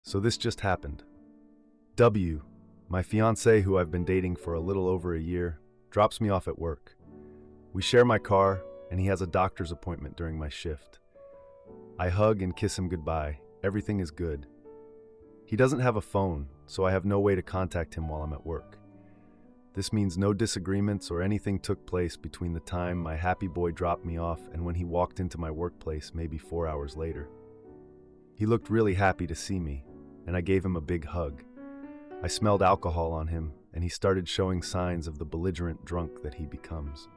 So this just happened. W, my fiancé who I've been dating for a little over a year, drops me off at work. We share my car, and he has a doctor's appointment during my shift. I hug and kiss him goodbye. Everything is good. He doesn't have a phone, so I have no way to contact him while I'm at work. This means no disagreements or anything took place between the time my happy boy dropped me off and when he walked into my workplace maybe 4 hours later. He looked really happy to see me, and I gave him a big hug. I smelled alcohol on him, and he started showing signs of the belligerent drunk that he becomes.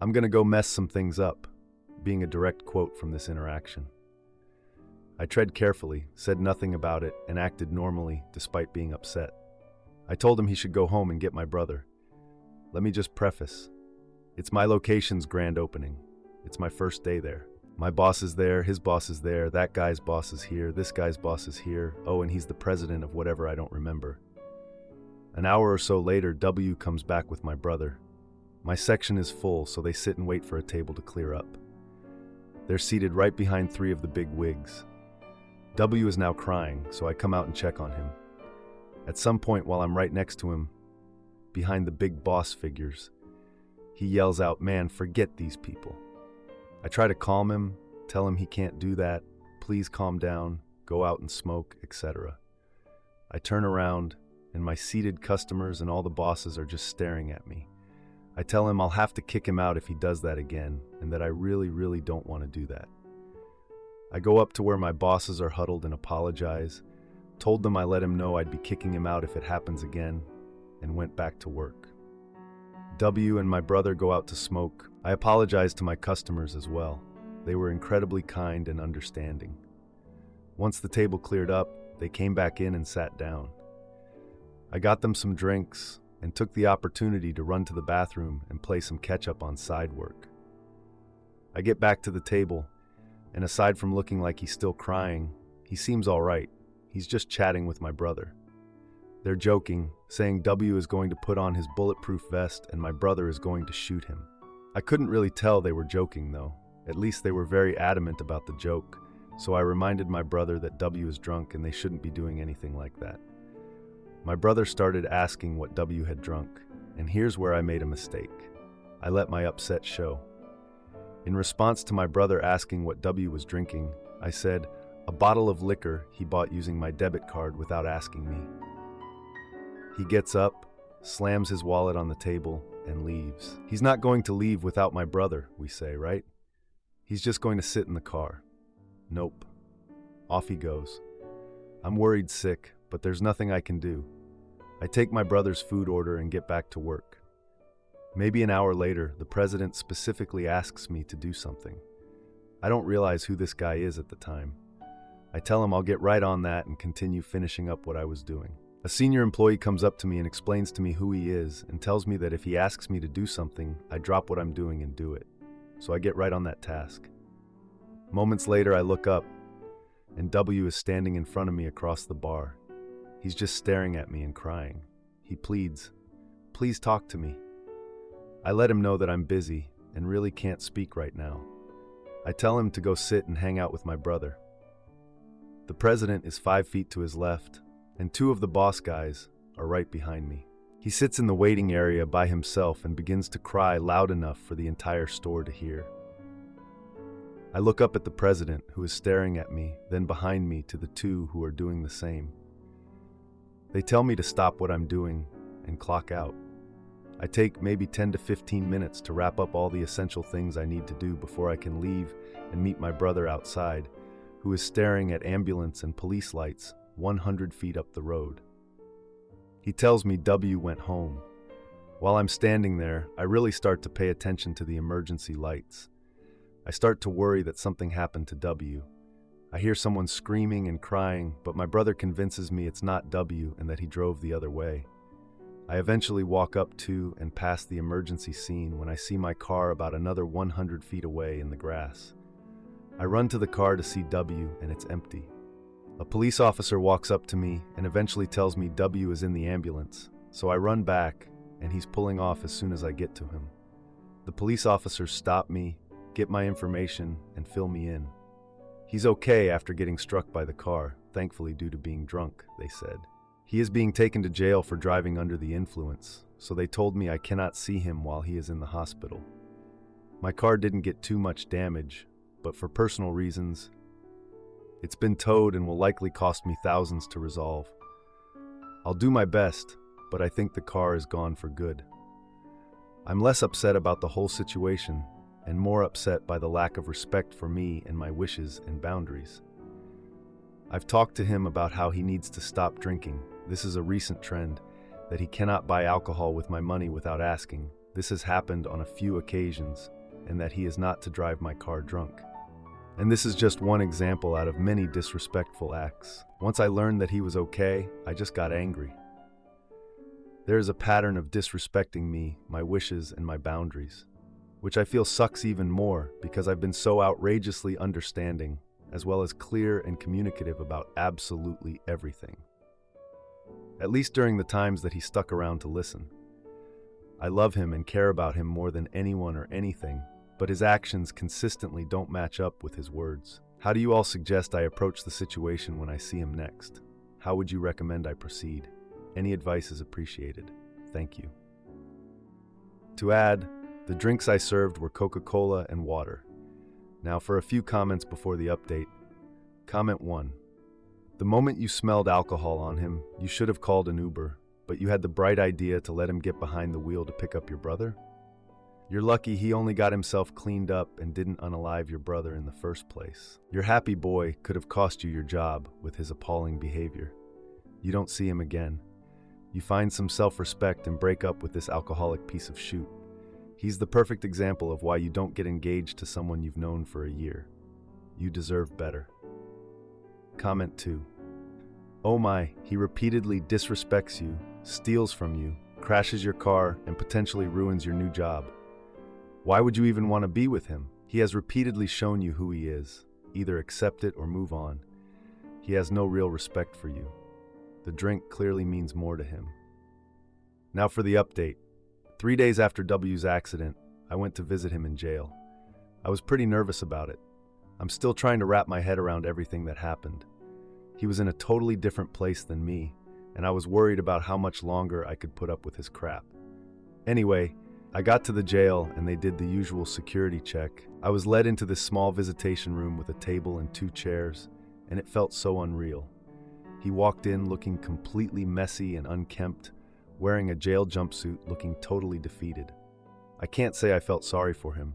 "I'm gonna go mess some things up," being a direct quote from this interaction. I tread carefully, said nothing about it, and acted normally despite being upset. I told him he should go home and get my brother. Let me just preface, it's my location's grand opening. It's my first day there. My boss is there, his boss is there, that guy's boss is here, this guy's boss is here, oh, and he's the president of whatever I don't remember. An hour or so later, W comes back with my brother. My section is full, so they sit and wait for a table to clear up. They're seated right behind 3 of the big wigs. W is now crying, so I come out and check on him. At some point while I'm right next to him, behind the big boss figures, he yells out, "Man, forget these people." I try to calm him, tell him he can't do that, please calm down, go out and smoke, etc. I turn around, and my seated customers and all the bosses are just staring at me. I tell him I'll have to kick him out if he does that again, and that I really don't want to do that. I go up to where my bosses are huddled and apologize, told them I let him know I'd be kicking him out if it happens again, and went back to work. W and my brother go out to smoke. I apologize to my customers as well. They were incredibly kind and understanding. Once the table cleared up, they came back in and sat down. I got them some drinks and took the opportunity to run to the bathroom and play some catch-up on side work. I get back to the table, and aside from looking like he's still crying, he seems all right. He's just chatting with my brother. They're joking, saying W is going to put on his bulletproof vest and my brother is going to shoot him. I couldn't really tell they were joking though. At least they were very adamant about the joke, so I reminded my brother that W is drunk and they shouldn't be doing anything like that. My brother started asking what W had drunk, and here's where I made a mistake. I let my upset show. In response to my brother asking what W was drinking, I said, "A bottle of liquor he bought using my debit card without asking me." He gets up, slams his wallet on the table, and leaves. He's not going to leave without my brother, we say, right? He's just going to sit in the car. Nope. Off he goes. I'm worried sick, but there's nothing I can do. I take my brother's food order and get back to work. Maybe an hour later, the president specifically asks me to do something. I don't realize who this guy is at the time. I tell him I'll get right on that and continue finishing up what I was doing. A senior employee comes up to me and explains to me who he is and tells me that if he asks me to do something, I drop what I'm doing and do it. So I get right on that task. Moments later, I look up, and W is standing in front of me across the bar. He's just staring at me and crying. He pleads, "Please talk to me." I let him know that I'm busy and really can't speak right now. I tell him to go sit and hang out with my brother. The president is 5 feet to his left, and 2 of the boss guys are right behind me. He sits in the waiting area by himself and begins to cry loud enough for the entire store to hear. I look up at the president, who is staring at me, then behind me to the 2 who are doing the same. They tell me to stop what I'm doing and clock out. I take maybe 10 to 15 minutes to wrap up all the essential things I need to do before I can leave and meet my brother outside, who is staring at ambulance and police lights 100 feet up the road. He tells me W went home. While I'm standing there, I really start to pay attention to the emergency lights. I start to worry that something happened to W. I hear someone screaming and crying, but my brother convinces me it's not W and that he drove the other way. I eventually walk up to and past the emergency scene when I see my car about another 100 feet away in the grass. I run to the car to see W, and it's empty. A police officer walks up to me and eventually tells me W is in the ambulance, so I run back, and he's pulling off as soon as I get to him. The police officers stop me, get my information, and fill me in. He's okay after getting struck by the car, thankfully due to being drunk, they said. He is being taken to jail for driving under the influence, so they told me I cannot see him while he is in the hospital. My car didn't get too much damage, but for personal reasons, it's been towed and will likely cost me thousands to resolve. I'll do my best, but I think the car is gone for good. I'm less upset about the whole situation and more upset by the lack of respect for me and my wishes and boundaries. I've talked to him about how he needs to stop drinking. This is a recent trend, that he cannot buy alcohol with my money without asking. This has happened on a few occasions, and that he is not to drive my car drunk. And this is just one example out of many disrespectful acts. Once I learned that he was okay, I just got angry. There is a pattern of disrespecting me, my wishes, and my boundaries, which I feel sucks even more because I've been so outrageously understanding, as well as clear and communicative about absolutely everything. At least during the times that he stuck around to listen. I love him and care about him more than anyone or anything, but his actions consistently don't match up with his words. How do you all suggest I approach the situation when I see him next? How would you recommend I proceed? Any advice is appreciated. Thank you. To add, the drinks I served were Coca-Cola and water. Now for a few comments before the update. Comment 1. The moment you smelled alcohol on him, you should have called an Uber, but you had the bright idea to let him get behind the wheel to pick up your brother? You're lucky he only got himself cleaned up and didn't unalive your brother in the first place. Your happy boy could have cost you your job with his appalling behavior. You don't see him again. You find some self-respect and break up with this alcoholic piece of shoot. He's the perfect example of why you don't get engaged to someone you've known for a year. You deserve better. Comment 2. Oh my, he repeatedly disrespects you, steals from you, crashes your car, and potentially ruins your new job. Why would you even want to be with him? He has repeatedly shown you who he is. Either accept it or move on. He has no real respect for you. The drink clearly means more to him. Now for the update. 3 days after W's accident, I went to visit him in jail. I was pretty nervous about it. I'm still trying to wrap my head around everything that happened. He was in a totally different place than me, and I was worried about how much longer I could put up with his crap. Anyway, I got to the jail and they did the usual security check. I was led into this small visitation room with a table and 2 chairs, and it felt so unreal. He walked in looking completely messy and unkempt, wearing a jail jumpsuit, looking totally defeated. I can't say I felt sorry for him.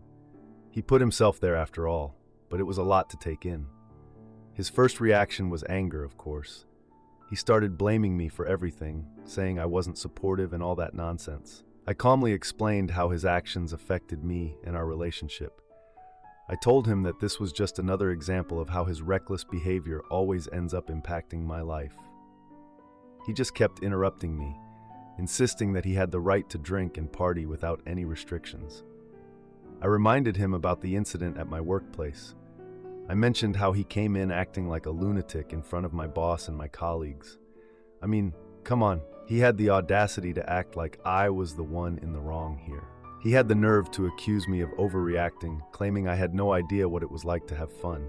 He put himself there after all, but it was a lot to take in. His first reaction was anger, of course. He started blaming me for everything, saying I wasn't supportive and all that nonsense. I calmly explained how his actions affected me and our relationship. I told him that this was just another example of how his reckless behavior always ends up impacting my life. He just kept interrupting me, insisting that he had the right to drink and party without any restrictions. I reminded him about the incident at my workplace. I mentioned how he came in acting like a lunatic in front of my boss and my colleagues. I mean, come on, he had the audacity to act like I was the one in the wrong here. He had the nerve to accuse me of overreacting, claiming I had no idea what it was like to have fun.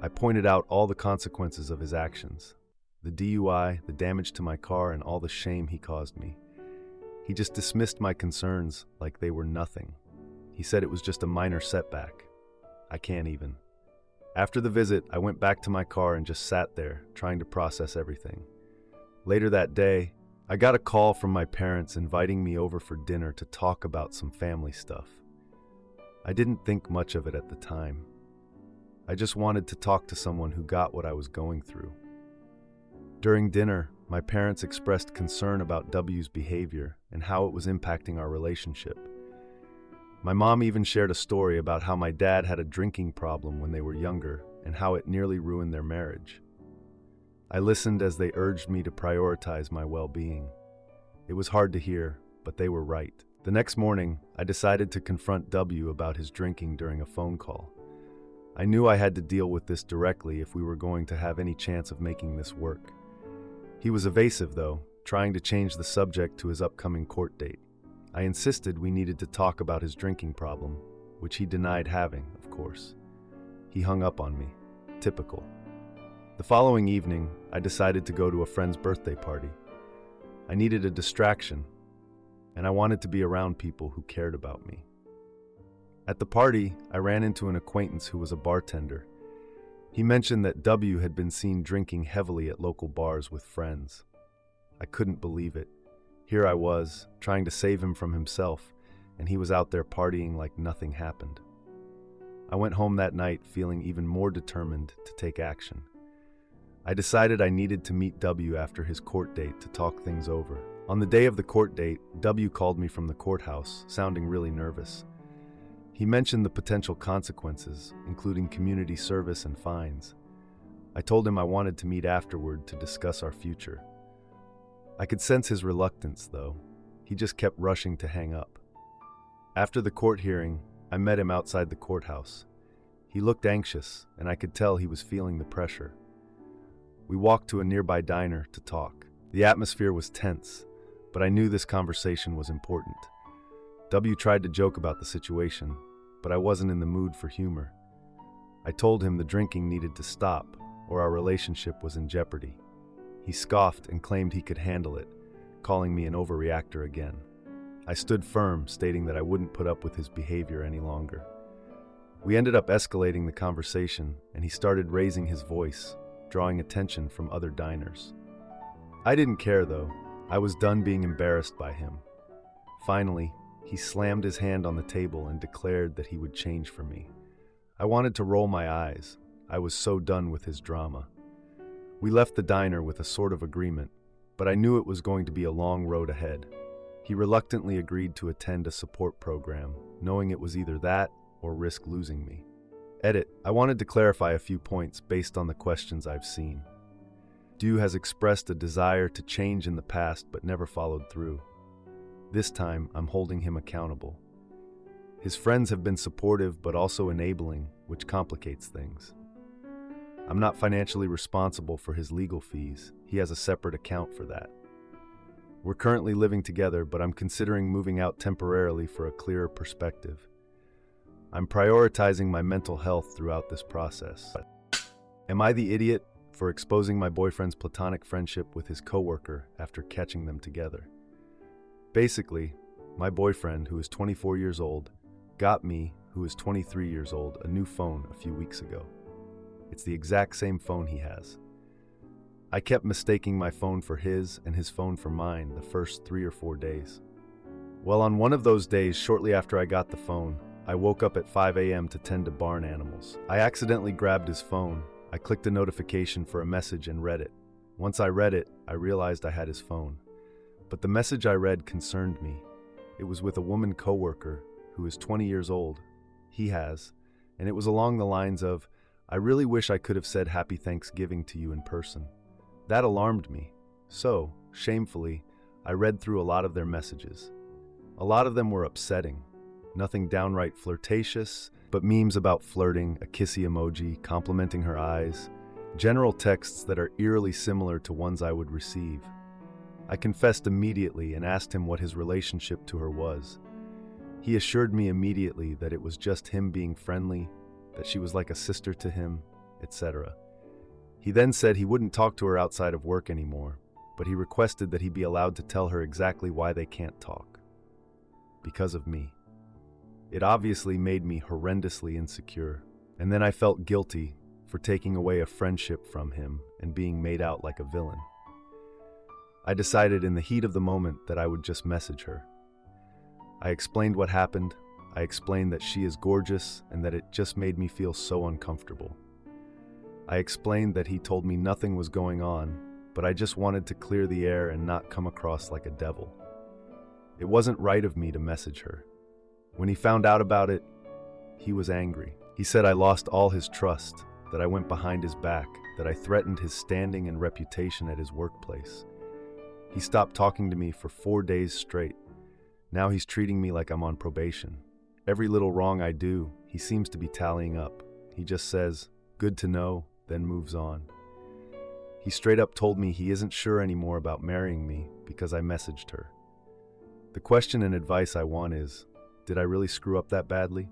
I pointed out all the consequences of his actions. The DUI, the damage to my car, and all the shame he caused me. He just dismissed my concerns like they were nothing. He said it was just a minor setback. I can't even. After the visit, I went back to my car and just sat there, trying to process everything. Later that day, I got a call from my parents inviting me over for dinner to talk about some family stuff. I didn't think much of it at the time. I just wanted to talk to someone who got what I was going through. During dinner, my parents expressed concern about W's behavior and how it was impacting our relationship. My mom even shared a story about how my dad had a drinking problem when they were younger and how it nearly ruined their marriage. I listened as they urged me to prioritize my well-being. It was hard to hear, but they were right. The next morning, I decided to confront W about his drinking during a phone call. I knew I had to deal with this directly if we were going to have any chance of making this work. He was evasive, though, trying to change the subject to his upcoming court date. I insisted we needed to talk about his drinking problem, which he denied having, of course. He hung up on me. Typical. The following evening, I decided to go to a friend's birthday party. I needed a distraction, and I wanted to be around people who cared about me. At the party, I ran into an acquaintance who was a bartender. He mentioned that W had been seen drinking heavily at local bars with friends. I couldn't believe it. Here I was, trying to save him from himself, and he was out there partying like nothing happened. I went home that night feeling even more determined to take action. I decided I needed to meet W after his court date to talk things over. On the day of the court date, W called me from the courthouse, sounding really nervous. He mentioned the potential consequences, including community service and fines. I told him I wanted to meet afterward to discuss our future. I could sense his reluctance, though. He just kept rushing to hang up. After the court hearing, I met him outside the courthouse. He looked anxious, and I could tell he was feeling the pressure. We walked to a nearby diner to talk. The atmosphere was tense, but I knew this conversation was important. W tried to joke about the situation, but I wasn't in the mood for humor. I told him the drinking needed to stop, or our relationship was in jeopardy. He scoffed and claimed he could handle it, calling me an overreactor again. I stood firm, stating that I wouldn't put up with his behavior any longer. We ended up escalating the conversation, and he started raising his voice, drawing attention from other diners. I didn't care, though. I was done being embarrassed by him. Finally, he slammed his hand on the table and declared that he would change for me. I wanted to roll my eyes. I was so done with his drama. We left the diner with a sort of agreement, but I knew it was going to be a long road ahead. He reluctantly agreed to attend a support program, knowing it was either that or risk losing me. Edit: I wanted to clarify a few points based on the questions I've seen. Du has expressed a desire to change in the past but never followed through. This time, I'm holding him accountable. His friends have been supportive but also enabling, which complicates things. I'm not financially responsible for his legal fees. He has a separate account for that. We're currently living together, but I'm considering moving out temporarily for a clearer perspective. I'm prioritizing my mental health throughout this process. Am I the idiot for exposing my boyfriend's platonic friendship with his coworker after catching them together? Basically, my boyfriend, who is 24 years old, got me, who is 23 years old, a new phone a few weeks ago. It's the exact same phone he has. I kept mistaking my phone for his and his phone for mine the first 3 or 4 days. Well, on one of those days, shortly after I got the phone, I woke up at 5 a.m. to tend to barn animals. I accidentally grabbed his phone. I clicked a notification for a message and read it. Once I read it, I realized I had his phone. But the message I read concerned me. It was with a woman coworker who is 20 years old. He has. And it was along the lines of, "I really wish I could have said Happy Thanksgiving to you in person." That alarmed me. So, shamefully, I read through a lot of their messages. A lot of them were upsetting. Nothing downright flirtatious, but memes about flirting, a kissy emoji, complimenting her eyes, general texts that are eerily similar to ones I would receive. I confessed immediately and asked him what his relationship to her was. He assured me immediately that it was just him being friendly, that she was like a sister to him, etc. He then said he wouldn't talk to her outside of work anymore, but he requested that he be allowed to tell her exactly why they can't talk. Because of me. It obviously made me horrendously insecure, and then I felt guilty for taking away a friendship from him and being made out like a villain. I decided in the heat of the moment that I would just message her. I explained what happened. I explained that she is gorgeous and that it just made me feel so uncomfortable. I explained that he told me nothing was going on, but I just wanted to clear the air and not come across like a devil. It wasn't right of me to message her. When he found out about it, he was angry. He said I lost all his trust, that I went behind his back, that I threatened his standing and reputation at his workplace. He stopped talking to me for 4 days straight. Now he's treating me like I'm on probation. Every little wrong I do, he seems to be tallying up. He just says, "Good to know," then moves on. He straight up told me he isn't sure anymore about marrying me because I messaged her. The question and advice I want is, did I really screw up that badly?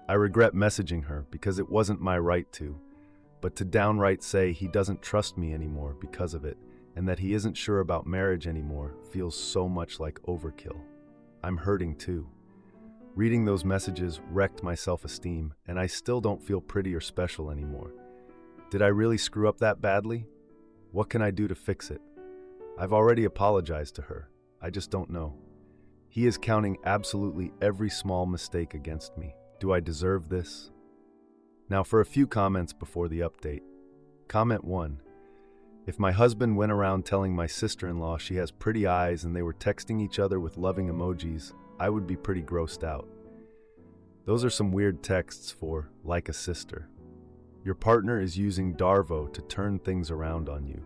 I regret messaging her because it wasn't my right to, but to downright say he doesn't trust me anymore because of it, and that he isn't sure about marriage anymore feels so much like overkill. I'm hurting too. Reading those messages wrecked my self-esteem, and I still don't feel pretty or special anymore. Did I really screw up that badly? What can I do to fix it? I've already apologized to her. I just don't know. He is counting absolutely every small mistake against me. Do I deserve this? Now for a few comments before the update. Comment 1. If my husband went around telling my sister-in-law she has pretty eyes and they were texting each other with loving emojis, I would be pretty grossed out. Those are some weird texts for, like a sister. Your partner is using Darvo to turn things around on you.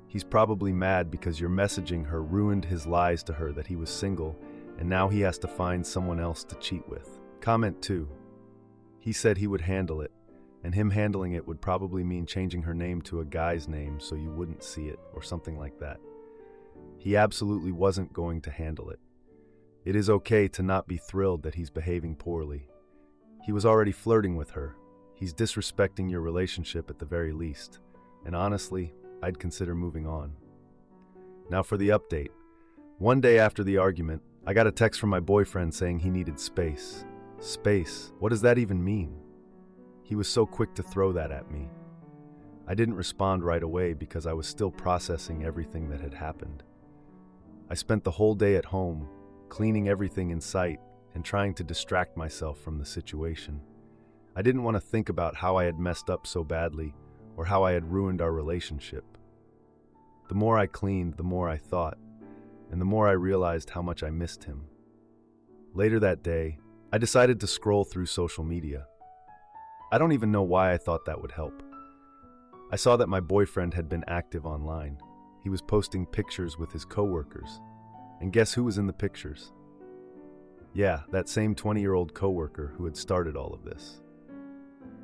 He's probably mad because your messaging her ruined his lies to her that he was single, and now he has to find someone else to cheat with. Comment 2. He said he would handle it, and him handling it would probably mean changing her name to a guy's name so you wouldn't see it, or something like that. He absolutely wasn't going to handle it. It is okay to not be thrilled that he's behaving poorly. He was already flirting with her. He's disrespecting your relationship at the very least, and honestly, I'd consider moving on. Now for the update. One day after the argument, I got a text from my boyfriend saying he needed space. Space? What does that even mean? He was so quick to throw that at me. I didn't respond right away because I was still processing everything that had happened. I spent the whole day at home, cleaning everything in sight and trying to distract myself from the situation. I didn't want to think about how I had messed up so badly or how I had ruined our relationship. The more I cleaned, the more I thought, and the more I realized how much I missed him. Later that day, I decided to scroll through social media. I don't even know why I thought that would help. I saw that my boyfriend had been active online. He was posting pictures with his coworkers. And guess who was in the pictures? Yeah, that same 20-year-old coworker who had started all of this.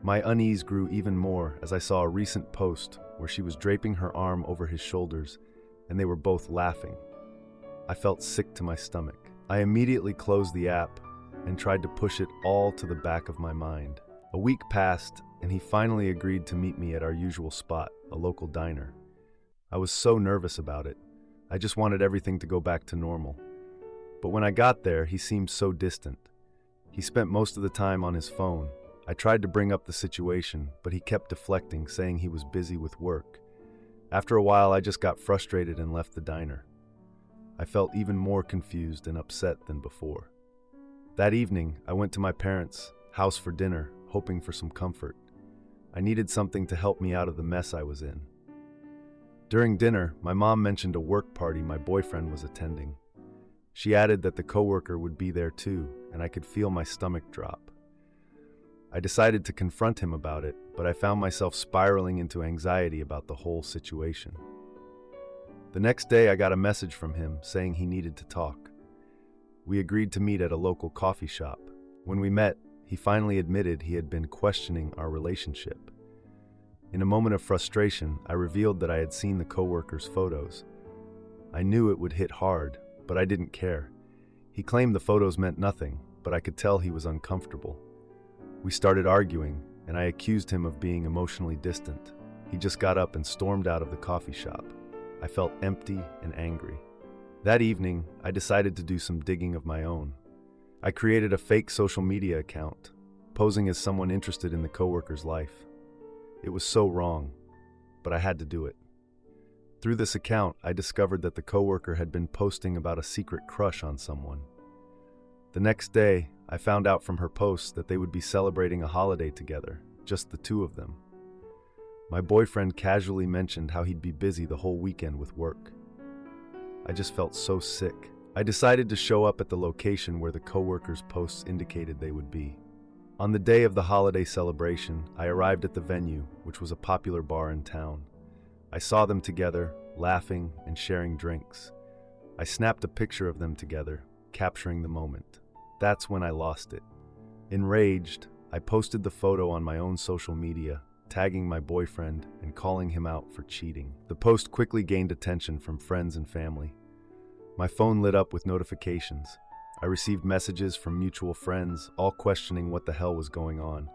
My unease grew even more as I saw a recent post where she was draping her arm over his shoulders and they were both laughing. I felt sick to my stomach. I immediately closed the app and tried to push it all to the back of my mind. A week passed and he finally agreed to meet me at our usual spot, a local diner. I was so nervous about it. I just wanted everything to go back to normal. But when I got there, he seemed so distant. He spent most of the time on his phone. I tried to bring up the situation, but he kept deflecting, saying he was busy with work. After a while, I just got frustrated and left the diner. I felt even more confused and upset than before. That evening, I went to my parents' house for dinner, hoping for some comfort. I needed something to help me out of the mess I was in. During dinner, my mom mentioned a work party my boyfriend was attending. She added that the coworker would be there too, and I could feel my stomach drop. I decided to confront him about it, but I found myself spiraling into anxiety about the whole situation. The next day, I got a message from him saying he needed to talk. We agreed to meet at a local coffee shop. When we met, he finally admitted he had been questioning our relationship. In a moment of frustration, I revealed that I had seen the coworker's photos. I knew it would hit hard, but I didn't care. He claimed the photos meant nothing, but I could tell he was uncomfortable. We started arguing, and I accused him of being emotionally distant. He just got up and stormed out of the coffee shop. I felt empty and angry. That evening, I decided to do some digging of my own. I created a fake social media account, posing as someone interested in the coworker's life. It was so wrong, but I had to do it. Through this account, I discovered that the coworker had been posting about a secret crush on someone. The next day, I found out from her posts that they would be celebrating a holiday together, just the two of them. My boyfriend casually mentioned how he'd be busy the whole weekend with work. I just felt so sick. I decided to show up at the location where the coworker's posts indicated they would be. On the day of the holiday celebration, I arrived at the venue, which was a popular bar in town. I saw them together, laughing and sharing drinks. I snapped a picture of them together, capturing the moment. That's when I lost it. Enraged, I posted the photo on my own social media, tagging my boyfriend and calling him out for cheating. The post quickly gained attention from friends and family. My phone lit up with notifications. I received messages from mutual friends, all questioning what the hell was going on.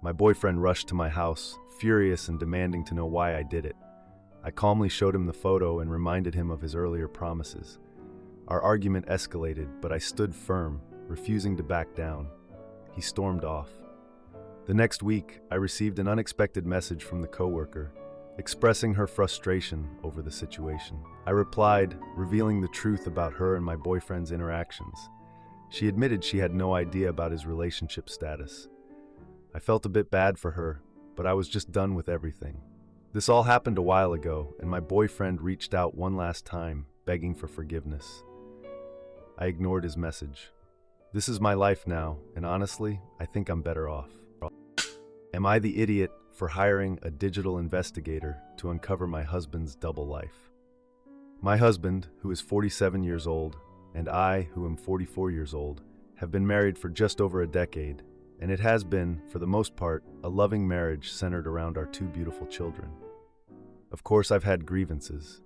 My boyfriend rushed to my house, furious and demanding to know why I did it. I calmly showed him the photo and reminded him of his earlier promises. Our argument escalated, but I stood firm, refusing to back down. He stormed off. The next week, I received an unexpected message from the coworker, expressing her frustration over the situation. I replied, revealing the truth about her and my boyfriend's interactions. She admitted she had no idea about his relationship status. I felt a bit bad for her, but I was just done with everything. This all happened a while ago, and my boyfriend reached out one last time, begging for forgiveness. I ignored his message. This is my life now, and honestly, I think I'm better off. Am I the idiot for hiring a digital investigator to uncover my husband's double life? My husband, who is 47 years old, and I, who am 44 years old, have been married for just over a decade, and it has been, for the most part, a loving marriage centered around our two beautiful children. Of course, I've had grievances.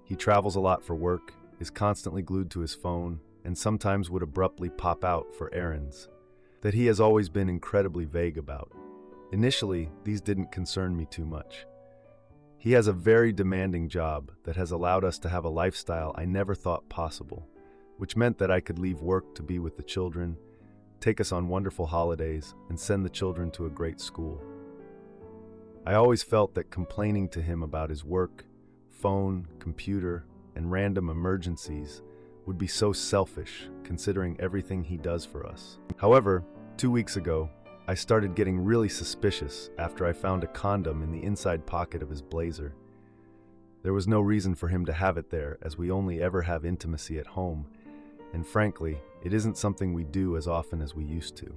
He travels a lot for work, is constantly glued to his phone, and sometimes would abruptly pop out for errands that he has always been incredibly vague about. Initially, these didn't concern me too much. He has a very demanding job that has allowed us to have a lifestyle I never thought possible, which meant that I could leave work to be with the children, take us on wonderful holidays, and send the children to a great school. I always felt that complaining to him about his work, phone, computer, and random emergencies would be so selfish, considering everything he does for us. However, 2 weeks ago, I started getting really suspicious after I found a condom in the inside pocket of his blazer. There was no reason for him to have it there, as we only ever have intimacy at home, and frankly, it isn't something we do as often as we used to.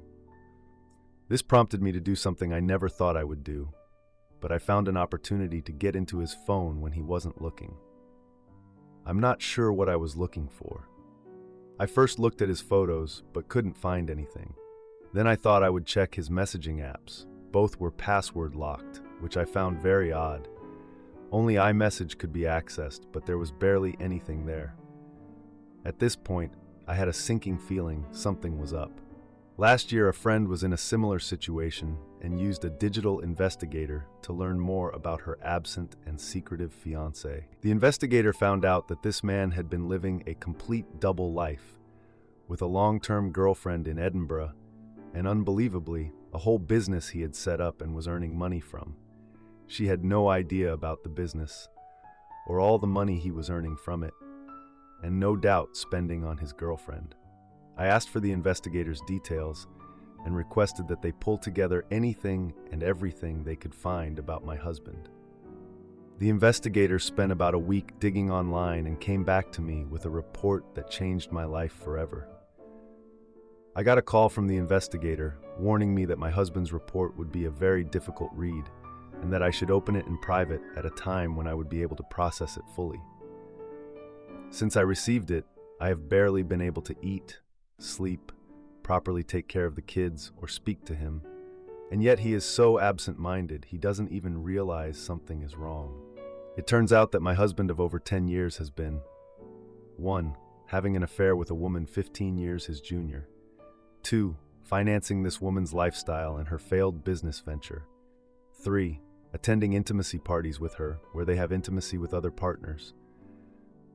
This prompted me to do something I never thought I would do, but I found an opportunity to get into his phone when he wasn't looking. I'm not sure what I was looking for. I first looked at his photos, but couldn't find anything. Then I thought I would check his messaging apps. Both were password locked, which I found very odd. Only iMessage could be accessed, but there was barely anything there. At this point, I had a sinking feeling something was up. Last year, a friend was in a similar situation and used a digital investigator to learn more about her absent and secretive fiancé. The investigator found out that this man had been living a complete double life, with a long-term girlfriend in Edinburgh, and unbelievably, a whole business he had set up and was earning money from. She had no idea about the business, or all the money he was earning from it, and no doubt spending on his girlfriend. I asked for the investigators' details and requested that they pull together anything and everything they could find about my husband. The investigators spent about a week digging online and came back to me with a report that changed my life forever. I got a call from the investigator warning me that my husband's report would be a very difficult read and that I should open it in private at a time when I would be able to process it fully. Since I received it, I have barely been able to eat, sleep, properly take care of the kids, or speak to him, and yet he is so absent-minded he doesn't even realize something is wrong. It turns out that my husband of over 10 years has been 1. Having an affair with a woman 15 years his junior. 2. Financing this woman's lifestyle and her failed business venture. 3. Attending intimacy parties with her, where they have intimacy with other partners.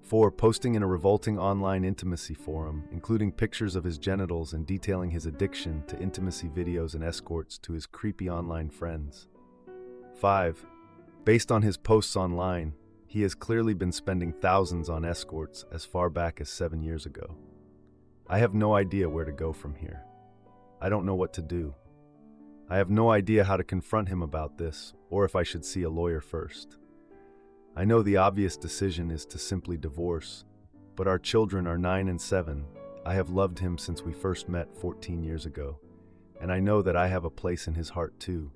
4. Posting in a revolting online intimacy forum, including pictures of his genitals and detailing his addiction to intimacy videos and escorts to his creepy online friends. 5. Based on his posts online, he has clearly been spending thousands on escorts as far back as 7 years ago. I have no idea where to go from here. I don't know what to do. I have no idea how to confront him about this, or if I should see a lawyer first. I know the obvious decision is to simply divorce, but our children are 9 and 7. I have loved him since we first met 14 years ago, and I know that I have a place in his heart too,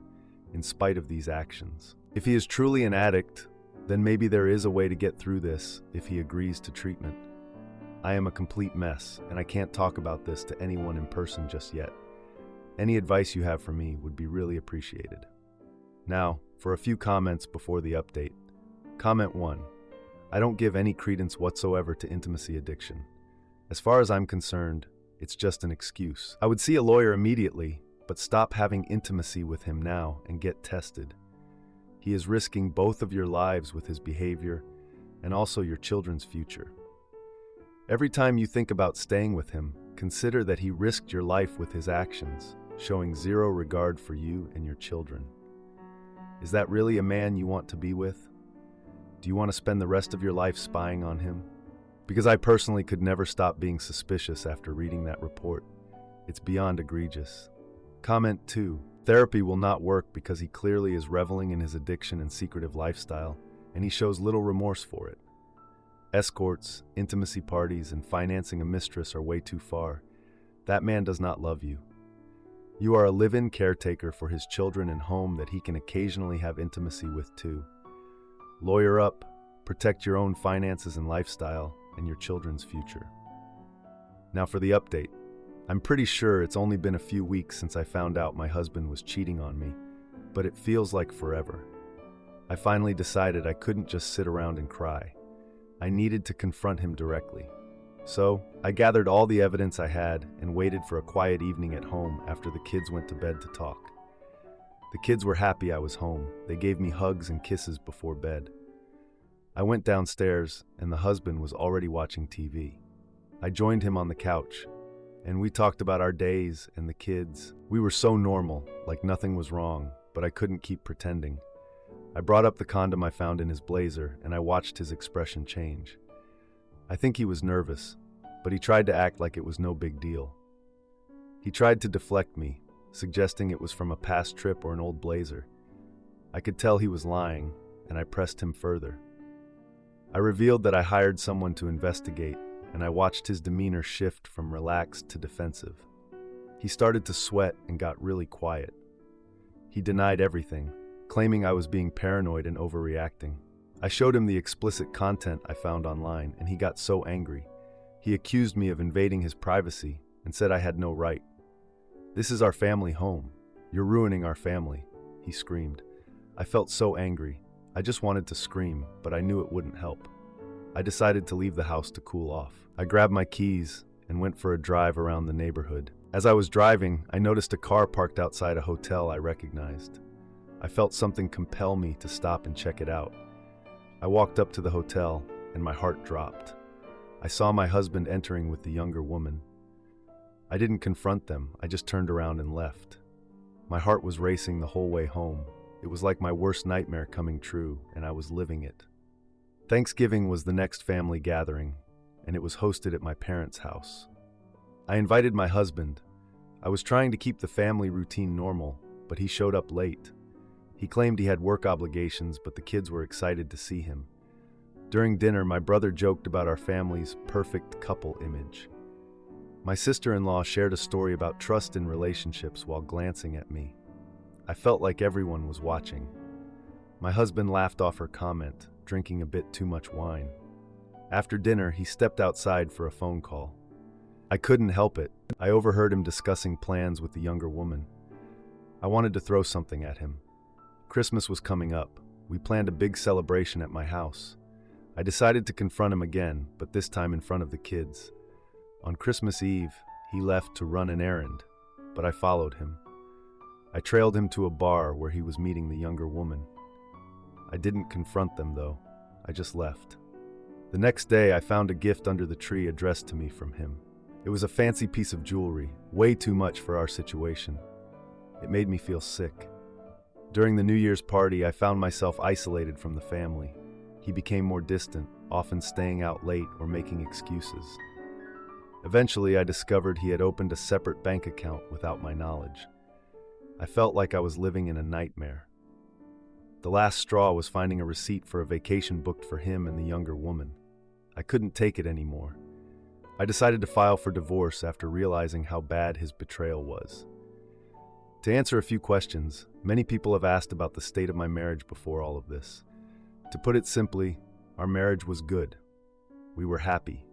in spite of these actions. If he is truly an addict, then maybe there is a way to get through this if he agrees to treatment. I am a complete mess, and I can't talk about this to anyone in person just yet. Any advice you have for me would be really appreciated. Now, for a few comments before the update. Comment 1. I don't give any credence whatsoever to intimacy addiction. As far as I'm concerned, it's just an excuse. I would see a lawyer immediately, but stop having intimacy with him now and get tested. He is risking both of your lives with his behavior and also your children's future. Every time you think about staying with him, consider that he risked your life with his actions, showing zero regard for you and your children. Is that really a man you want to be with? Do you want to spend the rest of your life spying on him? Because I personally could never stop being suspicious after reading that report. It's beyond egregious. Comment 2. Therapy will not work because he clearly is reveling in his addiction and secretive lifestyle, and he shows little remorse for it. Escorts, intimacy parties, and financing a mistress are way too far. That man does not love you. You are a live-in caretaker for his children and home that he can occasionally have intimacy with too. Lawyer up, protect your own finances and lifestyle, and your children's future. Now for the update. I'm pretty sure it's only been a few weeks since I found out my husband was cheating on me, but it feels like forever. I finally decided I couldn't just sit around and cry. I needed to confront him directly. So, I gathered all the evidence I had and waited for a quiet evening at home after the kids went to bed to talk. The kids were happy I was home. They gave me hugs and kisses before bed. I went downstairs, and the husband was already watching TV. I joined him on the couch, and we talked about our days and the kids. We were so normal, like nothing was wrong, but I couldn't keep pretending. I brought up the condom I found in his blazer, and I watched his expression change. I think he was nervous, but he tried to act like it was no big deal. He tried to deflect me, suggesting it was from a past trip or an old blazer. I could tell he was lying, and I pressed him further. I revealed that I hired someone to investigate, and I watched his demeanor shift from relaxed to defensive. He started to sweat and got really quiet. He denied everything, claiming I was being paranoid and overreacting. I showed him the explicit content I found online, and he got so angry. He accused me of invading his privacy and said I had no right. "This is our family home. You're ruining our family," he screamed. I felt so angry. I just wanted to scream, but I knew it wouldn't help. I decided to leave the house to cool off. I grabbed my keys and went for a drive around the neighborhood. As I was driving, I noticed a car parked outside a hotel I recognized. I felt something compel me to stop and check it out. I walked up to the hotel, and my heart dropped. I saw my husband entering with the younger woman. I didn't confront them, I just turned around and left. My heart was racing the whole way home. It was like my worst nightmare coming true, and I was living it. Thanksgiving was the next family gathering, and it was hosted at my parents' house. I invited my husband. I was trying to keep the family routine normal, but he showed up late. He claimed he had work obligations, but the kids were excited to see him. During dinner, my brother joked about our family's perfect couple image. My sister-in-law shared a story about trust in relationships while glancing at me. I felt like everyone was watching. My husband laughed off her comment, drinking a bit too much wine. After dinner, he stepped outside for a phone call. I couldn't help it. I overheard him discussing plans with the younger woman. I wanted to throw something at him. Christmas was coming up. We planned a big celebration at my house. I decided to confront him again, but this time in front of the kids. On Christmas Eve, he left to run an errand, but I followed him. I trailed him to a bar where he was meeting the younger woman. I didn't confront them, though. I just left. The next day, I found a gift under the tree addressed to me from him. It was a fancy piece of jewelry, way too much for our situation. It made me feel sick. During the New Year's party, I found myself isolated from the family. He became more distant, often staying out late or making excuses. Eventually, I discovered he had opened a separate bank account without my knowledge. I felt like I was living in a nightmare. The last straw was finding a receipt for a vacation booked for him and the younger woman. I couldn't take it anymore. I decided to file for divorce after realizing how bad his betrayal was. To answer a few questions, many people have asked about the state of my marriage before all of this. To put it simply, our marriage was good. We were happy.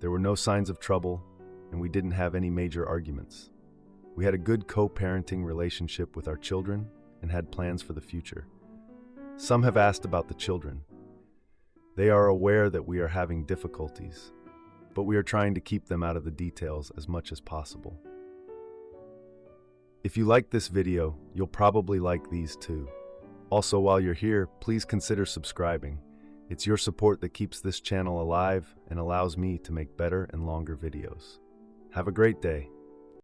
There were no signs of trouble, and we didn't have any major arguments. We had a good co-parenting relationship with our children and had plans for the future. Some have asked about the children. They are aware that we are having difficulties, but we are trying to keep them out of the details as much as possible. If you like this video, you'll probably like these too. Also, while you're here, please consider subscribing. It's your support that keeps this channel alive and allows me to make better and longer videos. Have a great day.